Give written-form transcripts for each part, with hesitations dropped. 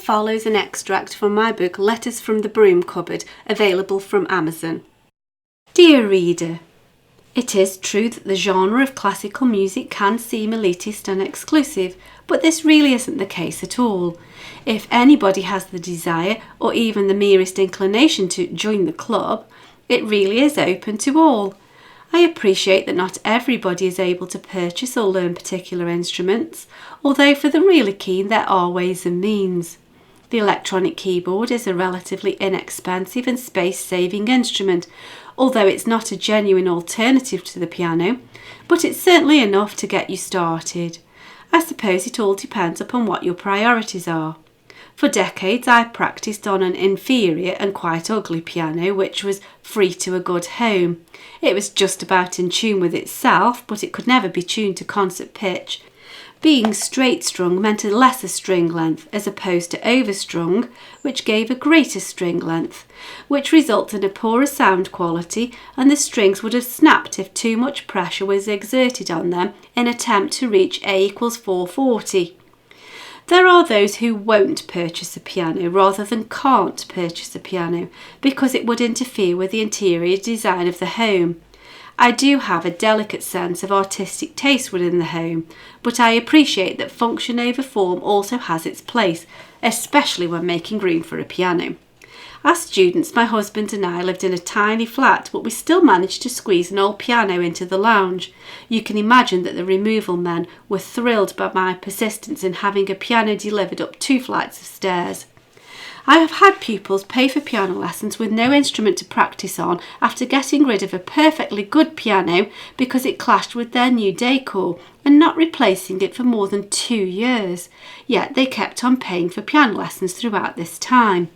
follows an extract from my book Letters from the Broom Cupboard, available from Amazon. Dear reader, it is true that the genre of classical music can seem elitist and exclusive, but this really isn't the case at all. If anybody has the desire or even the merest inclination to join the club, it really is open to all. I appreciate that not everybody is able to purchase or learn particular instruments, although for the really keen there are ways and means. The electronic keyboard is a relatively inexpensive and space-saving instrument, although it's not a genuine alternative to the piano, but it's certainly enough to get you started. I suppose it all depends upon what your priorities are. For decades I practised on an inferior and quite ugly piano which was free to a good home. It was just about in tune with itself, but it could never be tuned to concert pitch. Being straight-strung meant a lesser string length as opposed to overstrung, which gave a greater string length, which resulted in a poorer sound quality, and the strings would have snapped if too much pressure was exerted on them in an attempt to reach A = 440. There are those who won't purchase a piano rather than can't purchase a piano because it would interfere with the interior design of the home. I do have a delicate sense of artistic taste within the home, but I appreciate that function over form also has its place, especially when making room for a piano. As students, my husband and I lived in a tiny flat, but we still managed to squeeze an old piano into the lounge. You can imagine that the removal men were thrilled by my persistence in having a piano delivered up 2 flights of stairs. I have had pupils pay for piano lessons with no instrument to practice on after getting rid of a perfectly good piano because it clashed with their new decor and not replacing it for more than 2 years. Yet they kept on paying for piano lessons throughout this time.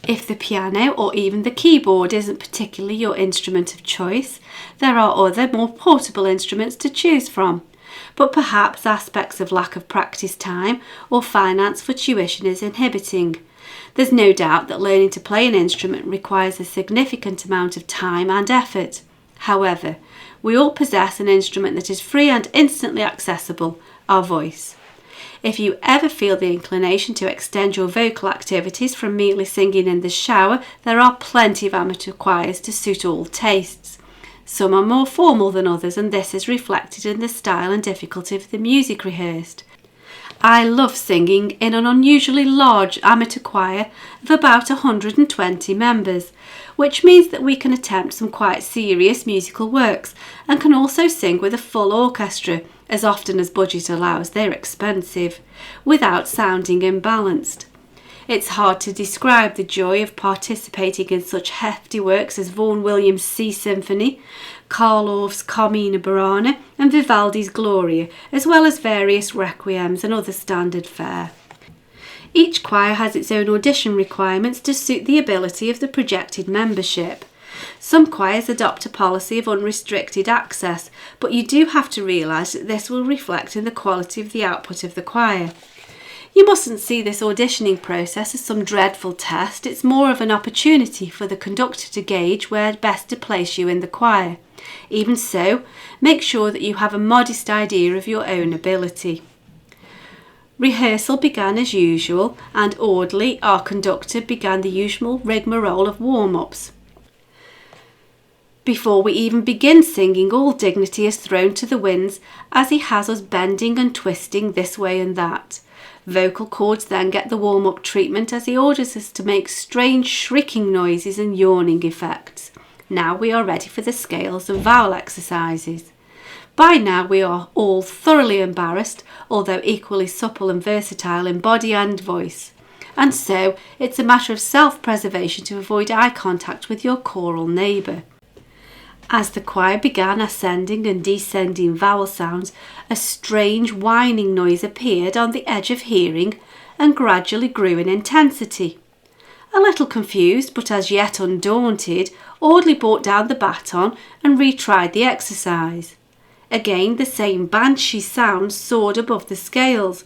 If the piano or even the keyboard isn't particularly your instrument of choice, there are other more portable instruments to choose from. But perhaps aspects of lack of practice time or finance for tuition is inhibiting. There's no doubt that learning to play an instrument requires a significant amount of time and effort. However, we all possess an instrument that is free and instantly accessible, our voice. If you ever feel the inclination to extend your vocal activities from merely singing in the shower, there are plenty of amateur choirs to suit all tastes. Some are more formal than others, and this is reflected in the style and difficulty of the music rehearsed. I love singing in an unusually large amateur choir of about 120 members, which means that we can attempt some quite serious musical works and can also sing with a full orchestra. As often as budget allows, they're expensive, without sounding imbalanced. It's hard to describe the joy of participating in such hefty works as Vaughan Williams' Sea Symphony, Karl Orff's Carmina Burana and Vivaldi's Gloria, as well as various requiems and other standard fare. Each choir has its own audition requirements to suit the ability of the projected membership. Some choirs adopt a policy of unrestricted access, but you do have to realise that this will reflect in the quality of the output of the choir. You mustn't see this auditioning process as some dreadful test. It's more of an opportunity for the conductor to gauge where best to place you in the choir. Even so, make sure that you have a modest idea of your own ability. Rehearsal began as usual, and Audley, our conductor, began the usual rigmarole of warm-ups. Before we even begin singing, all dignity is thrown to the winds as he has us bending and twisting this way and that. Vocal cords then get the warm-up treatment as he orders us to make strange shrieking noises and yawning effects. Now we are ready for the scales and vowel exercises. By now we are all thoroughly embarrassed, although equally supple and versatile in body and voice. And so it's a matter of self-preservation to avoid eye contact with your choral neighbour. As the choir began ascending and descending vowel sounds, a strange whining noise appeared on the edge of hearing and gradually grew in intensity. A little confused, but as yet undaunted, Audley brought down the baton and retried the exercise. Again the same banshee sound soared above the scales.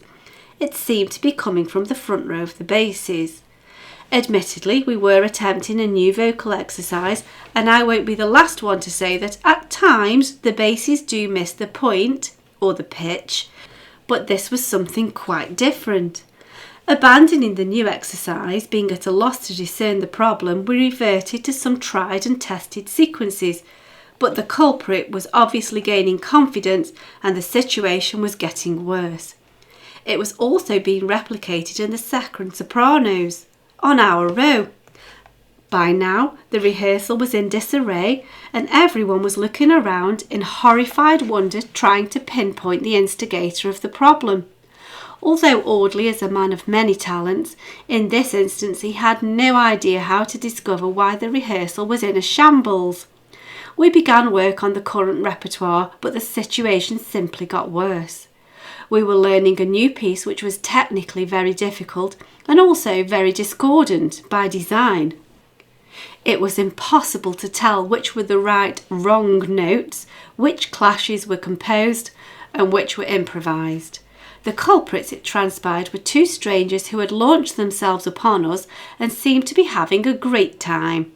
It seemed to be coming from the front row of the basses. Admittedly, we were attempting a new vocal exercise, and I won't be the last one to say that at times the basses do miss the point, or the pitch, but this was something quite different. Abandoning the new exercise, being at a loss to discern the problem, we reverted to some tried and tested sequences, but the culprit was obviously gaining confidence and the situation was getting worse. It was also being replicated in the second sopranos, on our row. By now, the rehearsal was in disarray and everyone was looking around in horrified wonder trying to pinpoint the instigator of the problem. Although Audley is a man of many talents, in this instance he had no idea how to discover why the rehearsal was in a shambles. We began work on the current repertoire, but the situation simply got worse. We were learning a new piece which was technically very difficult and also very discordant by design. It was impossible to tell which were the right, wrong notes, which clashes were composed and which were improvised. The culprits, it transpired, were two strangers who had launched themselves upon us and seemed to be having a great time.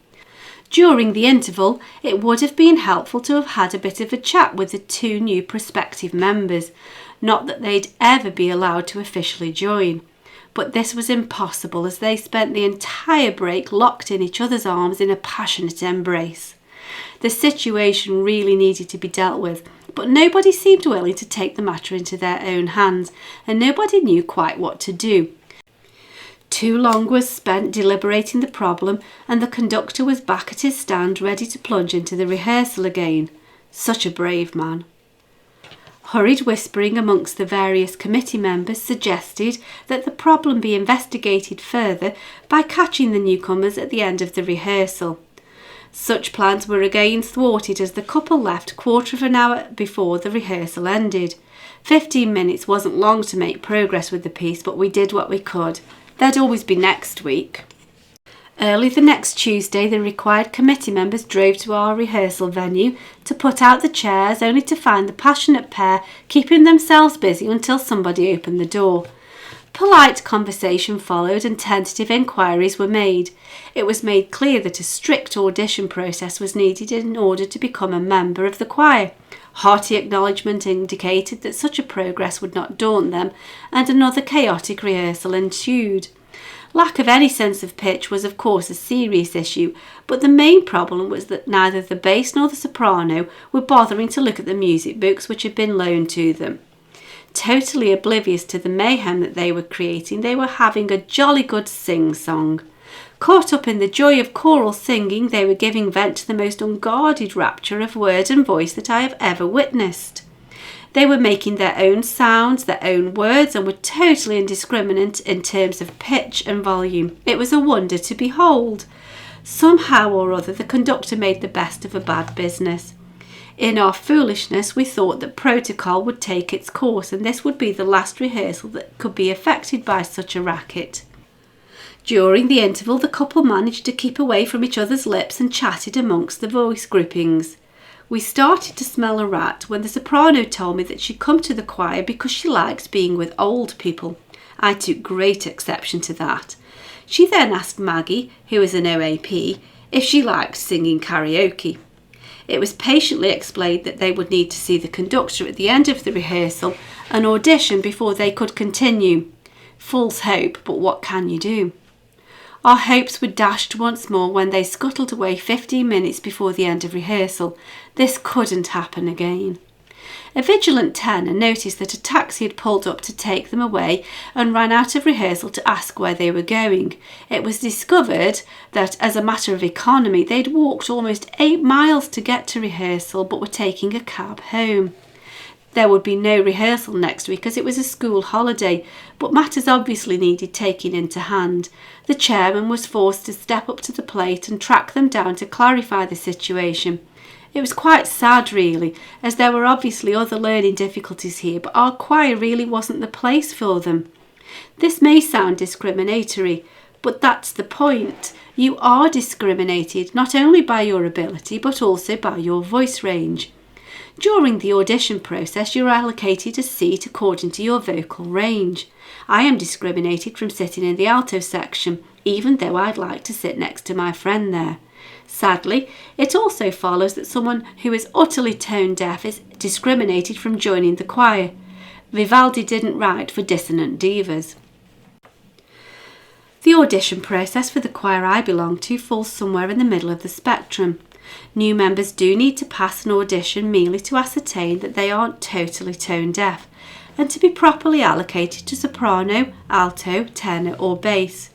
During the interval, it would have been helpful to have had a bit of a chat with the two new prospective members, not that they'd ever be allowed to officially join. But this was impossible as they spent the entire break locked in each other's arms in a passionate embrace. The situation really needed to be dealt with, but nobody seemed willing to take the matter into their own hands, and nobody knew quite what to do. Too long was spent deliberating the problem, and the conductor was back at his stand ready to plunge into the rehearsal again. Such a brave man. Hurried whispering amongst the various committee members suggested that the problem be investigated further by catching the newcomers at the end of the rehearsal. Such plans were again thwarted as the couple left 1/4 of an hour before the rehearsal ended. 15 minutes wasn't long to make progress with the piece, but we did what we could. There'd always be next week. Early the next Tuesday, the required committee members drove to our rehearsal venue to put out the chairs, only to find the passionate pair keeping themselves busy until somebody opened the door. Polite conversation followed and tentative inquiries were made. It was made clear that a strict audition process was needed in order to become a member of the choir. Hearty acknowledgement indicated that such a progress would not daunt them, and another chaotic rehearsal ensued. Lack of any sense of pitch was of course a serious issue, but the main problem was that neither the bass nor the soprano were bothering to look at the music books which had been loaned to them. Totally oblivious to the mayhem that they were creating, they were having a jolly good sing-song. Caught up in the joy of choral singing, they were giving vent to the most unguarded rapture of word and voice that I have ever witnessed. They were making their own sounds, their own words, and were totally indiscriminate in terms of pitch and volume. It was a wonder to behold. Somehow or other, the conductor made the best of a bad business. In our foolishness, we thought that protocol would take its course, and this would be the last rehearsal that could be affected by such a racket. During the interval, the couple managed to keep away from each other's lips and chatted amongst the voice groupings. We started to smell a rat when the soprano told me that she'd come to the choir because she liked being with old people. I took great exception to that. She then asked Maggie, who is an OAP, if she liked singing karaoke. It was patiently explained that they would need to see the conductor at the end of the rehearsal and audition before they could continue. False hope, but what can you do? Our hopes were dashed once more when they scuttled away 15 minutes before the end of rehearsal. This couldn't happen again. A vigilant tenor noticed that a taxi had pulled up to take them away and ran out of rehearsal to ask where they were going. It was discovered that, as a matter of economy, they'd walked almost 8 miles to get to rehearsal but were taking a cab home. There would be no rehearsal next week as it was a school holiday, but matters obviously needed taking into hand. The chairman was forced to step up to the plate and track them down to clarify the situation. It was quite sad really, as there were obviously other learning difficulties here, but our choir really wasn't the place for them. This may sound discriminatory, but that's the point. You are discriminated not only by your ability but also by your voice range. During the audition process, you're allocated a seat according to your vocal range. I am discriminated from sitting in the alto section, even though I'd like to sit next to my friend there. Sadly, it also follows that someone who is utterly tone deaf is discriminated from joining the choir. Vivaldi didn't write for dissonant divas. audition process for the choir I belong to falls somewhere in the middle of the spectrum. New members do need to pass an audition merely to ascertain that they aren't totally tone deaf and to be properly allocated to soprano, alto, tenor or bass.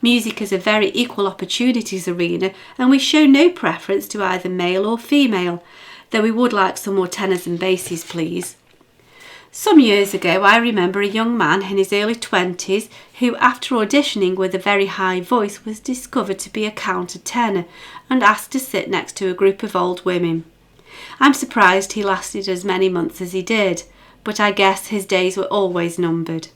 Music is a very equal opportunities arena and we show no preference to either male or female, though we would like some more tenors and basses please. Some years ago I remember a young man in his early 20s who after auditioning with a very high voice was discovered to be a countertenor and asked to sit next to a group of old women. I'm surprised he lasted as many months as he did, but I guess his days were always numbered.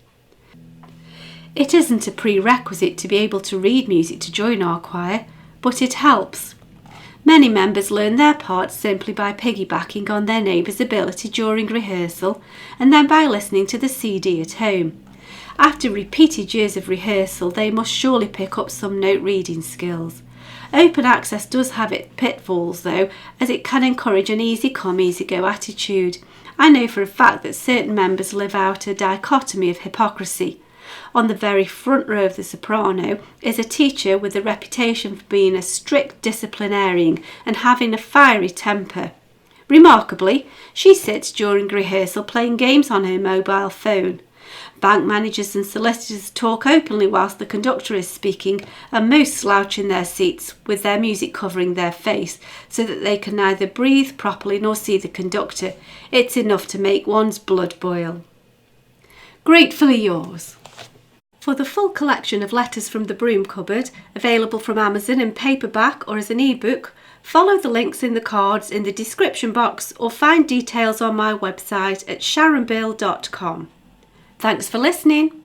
It isn't a prerequisite to be able to read music to join our choir, but it helps. Many members learn their parts simply by piggybacking on their neighbour's ability during rehearsal and then by listening to the CD at home. After repeated years of rehearsal, they must surely pick up some note reading skills. Open access does have its pitfalls though, as it can encourage an easy come, easy go attitude. I know for a fact that certain members live out a dichotomy of hypocrisy. On the very front row of the soprano is a teacher with a reputation for being a strict disciplinarian and having a fiery temper. Remarkably, she sits during rehearsal playing games on her mobile phone. Bank managers and solicitors talk openly whilst the conductor is speaking, and most slouch in their seats with their music covering their face so that they can neither breathe properly nor see the conductor. It's enough to make one's blood boil. Gratefully yours. For the full collection of Letters from the Broom Cupboard, available from Amazon in paperback or as an ebook, follow the links in the cards in the description box or find details on my website at sharonbill.com. Thanks for listening.